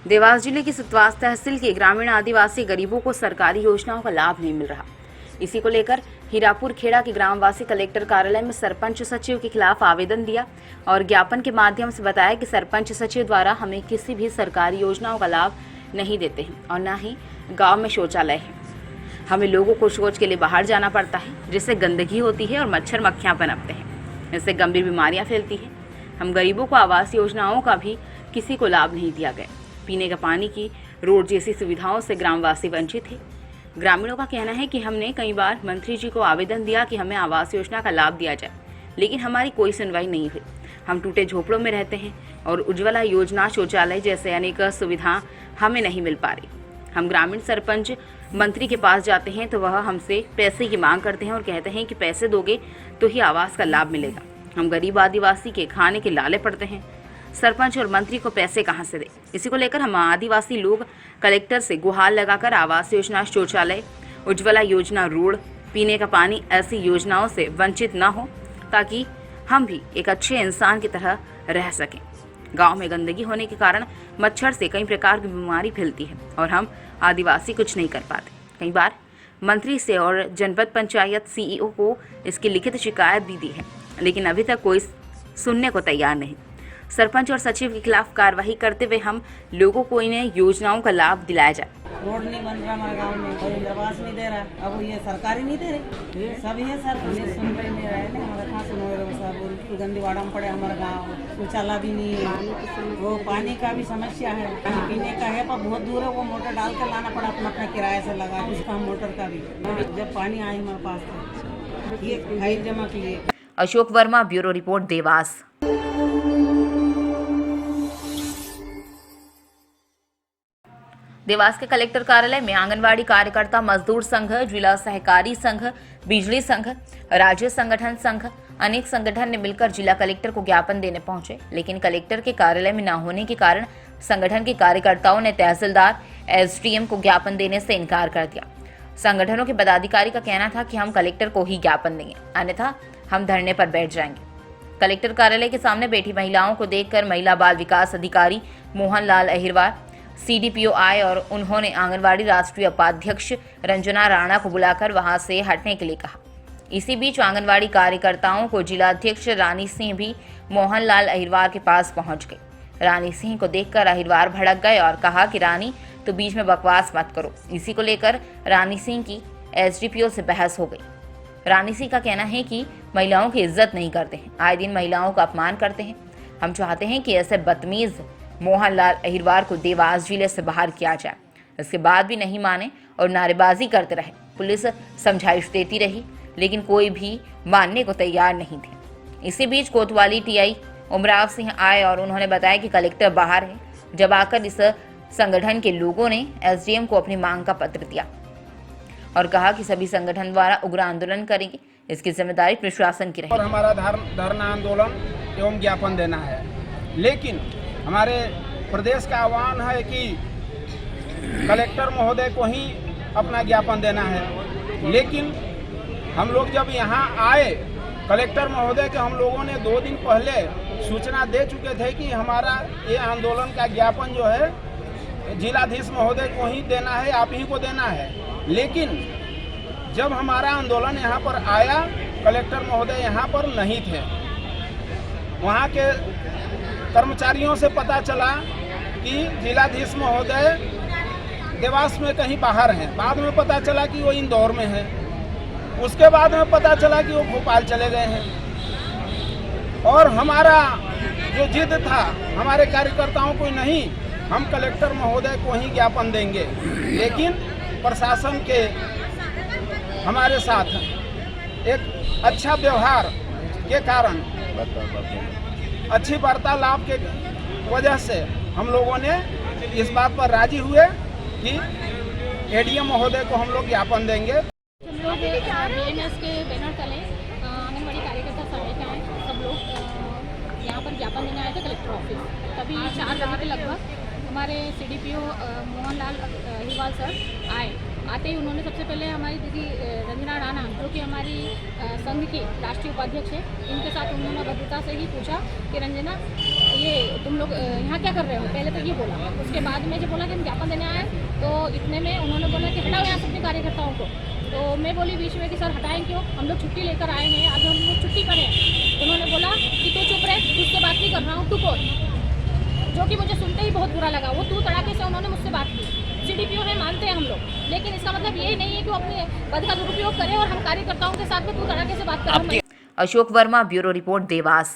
देवास जिले की सुतवास तहसील के ग्रामीण आदिवासी गरीबों को सरकारी योजनाओं का लाभ नहीं मिल रहा। इसी को लेकर हीरापुर खेड़ा के ग्रामवासी कलेक्टर कार्यालय में सरपंच सचिव के खिलाफ आवेदन दिया और ज्ञापन के माध्यम से बताया कि सरपंच सचिव द्वारा हमें किसी भी सरकारी योजनाओं का लाभ नहीं देते हैं और न ही गाँव में शौचालय है। हमें लोगों को शौच के लिए बाहर जाना पड़ता है, जिससे गंदगी होती है और मच्छर मक्खियाँ पनपते हैं, इससे गंभीर बीमारियाँ फैलती हैं। हम गरीबों को आवास योजनाओं का भी किसी को लाभ नहीं दिया गया। पीने का पानी की, रोड जैसी सुविधाओं से ग्रामवासी वंचित है। ग्रामीणों का कहना है कि हमने कई बार मंत्री जी को आवेदन दिया कि हमें आवास योजना का लाभ दिया जाए, लेकिन हमारी कोई सुनवाई नहीं हुई। हम टूटे झोपड़ों में रहते हैं और उज्ज्वला योजना, शौचालय जैसे अनेक सुविधा हमें नहीं मिल पा रही। हम ग्रामीण सरपंच मंत्री के पास जाते हैं तो वह हमसे पैसे की मांग करते हैं और कहते हैं कि पैसे दोगे तो ही आवास का लाभ मिलेगा। हम गरीब आदिवासी के खाने के लाले पड़ते हैं, सरपंच और मंत्री को पैसे कहां से दे। इसी को लेकर हम आदिवासी लोग कलेक्टर से गुहार लगाकर आवास योजना, शौचालय, उज्ज्वला योजना, रोड, पीने का पानी ऐसी योजनाओं से वंचित न हो, ताकि हम भी एक अच्छे इंसान की तरह रह सकें। गांव में गंदगी होने के कारण मच्छर से कई प्रकार की बीमारी फैलती है और हम आदिवासी कुछ नहीं कर पाते। कई बार मंत्री से और जनपद पंचायत सीईओ को इसकी लिखित शिकायत भी दी है, लेकिन अभी तक कोई सुनने को तैयार नहीं। सरपंच और सचिव के खिलाफ कार्रवाई करते हुए हम लोगों को इन्हें योजनाओं का लाभ दिलाया जाए। रोड नहीं बन रहा हमारे गांव में, कोई आवास नहीं दे रहा। अब ये सरकारी नहीं दे रहे, सब ये सर सुन रहे नहीं रहे ना। हमारा कहाँ सुनो रहे सब गंदी वाड़ा में पड़े हमारा गाँव, शौचालय भी नहीं है, वो पानी का भी समस्या है। पानी पीने का है पर बहुत दूर है, वो मोटर डाल कर लाना पड़ा अपना अपना किराए से लगा उसका मोटर का भी। जब पानी आए हमारे पास ये फाइल जमा किए। Ashok Verma, bureau report, Dewas. देवास के कलेक्टर कार्यालय में आंगनवाड़ी कार्यकर्ता मजदूर संघ, जिला सहकारी संघ, बिजली संघ, राज्य संगठन संघ, अनेक संगठन ने मिलकर जिला कलेक्टर को ज्ञापन देने पहुंचे, लेकिन कलेक्टर के कार्यालय में न होने के कारण संगठन के कार्यकर्ताओं ने तहसीलदार, एसडीएम को ज्ञापन देने से इनकार कर दिया। संगठनों के पदाधिकारी का कहना था कि हम कलेक्टर को ही ज्ञापन देंगे, अन्यथा हम धरने पर बैठ जाएंगे। कलेक्टर कार्यालय के सामने बैठी महिलाओं को देखकर महिला बाल विकास अधिकारी मोहन लाल अहिरवार, सीडीपीओ आए और उन्होंने आंगनवाड़ी राष्ट्रीय उपाध्यक्ष रंजना राणा को बुलाकर वहां से हटने के लिए कहा। इसी बीच आंगनवाड़ी कार्यकर्ताओं को जिलाध्यक्ष रानी सिंह भी मोहन लाल अहिरवार के पास पहुंच गई। रानी सिंह को देखकर अहिरवार भड़क गए और कहा कि रानी, तो बीच में बकवास मत करो। इसी को लेकर रानी सिंह की एसडीपीओ से बहस हो गई। रानी सिंह का कहना है कि महिलाओं की इज्जत नहीं करते हैं, आए दिन महिलाओं का अपमान करते हैं। हम चाहते हैं कि ऐसे बदतमीज मोहन लाल अहिरवार को देवास जिले से बाहर किया जाए। इसके बाद भी नहीं माने और नारेबाजी करते रहे। पुलिस समझाइश देती रही, लेकिन कोई भी मानने को तैयार नहीं थे। इसी बीच कोतवाली टीआई उमराव सिंह आए और उन्होंने बताया कि कलेक्टर बाहर है। जब आकर इस संगठन के लोगों ने एसडीएम को अपनी मांग का पत्र दिया और कहा कि सभी संगठन द्वारा उग्र आंदोलन करेंगे, इसकी जिम्मेदारी प्रशासन की रहेगी। और हमारा धरना आंदोलन एवं ज्ञापन देना है, लेकिन हमारे प्रदेश का आह्वान है कि कलेक्टर महोदय को ही अपना ज्ञापन देना है। लेकिन हम लोग जब यहाँ आए, कलेक्टर महोदय के हम लोगों ने 2 दिन पहले सूचना दे चुके थे कि हमारा ये आंदोलन का ज्ञापन जो है जिलाधीश महोदय को ही देना है, आप ही को देना है। लेकिन जब हमारा आंदोलन यहाँ पर आया, कलेक्टर महोदय यहाँ पर नहीं थे। वहाँ के कर्मचारियों से पता चला कि जिलाधीश महोदय देवास में कहीं बाहर हैं। बाद में पता चला कि वो इंदौर में है। उसके बाद में पता चला कि वो भोपाल चले गए हैं। और हमारा जो जिद था हमारे कार्यकर्ताओं को, नहीं, हम कलेक्टर महोदय को ही ज्ञापन देंगे। लेकिन प्रशासन के हमारे साथ एक अच्छा व्यवहार के कारण, अच्छी वार्तालाप के वजह से हम लोगों ने इस बात पर राजी हुए कि एडीएम महोदय को हम लोग ज्ञापन देंगे। हम लोग बीएमएस के बैनर तले आंगनबाड़ी कार्यकर्ता सारे के आए, सब लोग यहाँ पर ज्ञापन देने आए थे कलेक्टर ऑफिस। तभी 4 बजे के लगभग हमारे सीडीपीओ मोहन लाल अहिरवार सर आए आते ही उन्होंने सबसे पहले हमारी दीदी रंजना राणा जो कि हमारी संघ की राष्ट्रीय उपाध्यक्ष है, इनके साथ उन्होंने भद्रता से ही पूछा कि रंजना ये तुम लोग यहाँ क्या कर रहे हो, पहले तो ये बोला। उसके बाद में जब बोला कि हम ज्ञापन देने आए तो इतने में उन्होंने बोला कि हटाओ यहाँ से अपने कार्यकर्ताओं को। तो मैं बोली बीच में कि सर हटाएं क्यों, हम लोग छुट्टी लेकर आए हैं, आज हम लोग छुट्टी पर हैं। उन्होंने बोला कि तू चुप रहे, तुझसे बात नहीं कर रहा हूँ, तू बोल। जो कि मुझे सुनते ही बहुत बुरा लगा। वो तू तड़ाके से उन्होंने मुझसे बात की। CDPO है, मानते हैं हम लोग, लेकिन इसका मतलब ये नहीं है कि वो अपने पद का दुरुपयोग करे और हम कार्यकर्ताओं के साथ में तू तड़ाके से बात कर रहे हैं। Ashok Verma, bureau report, Dewas.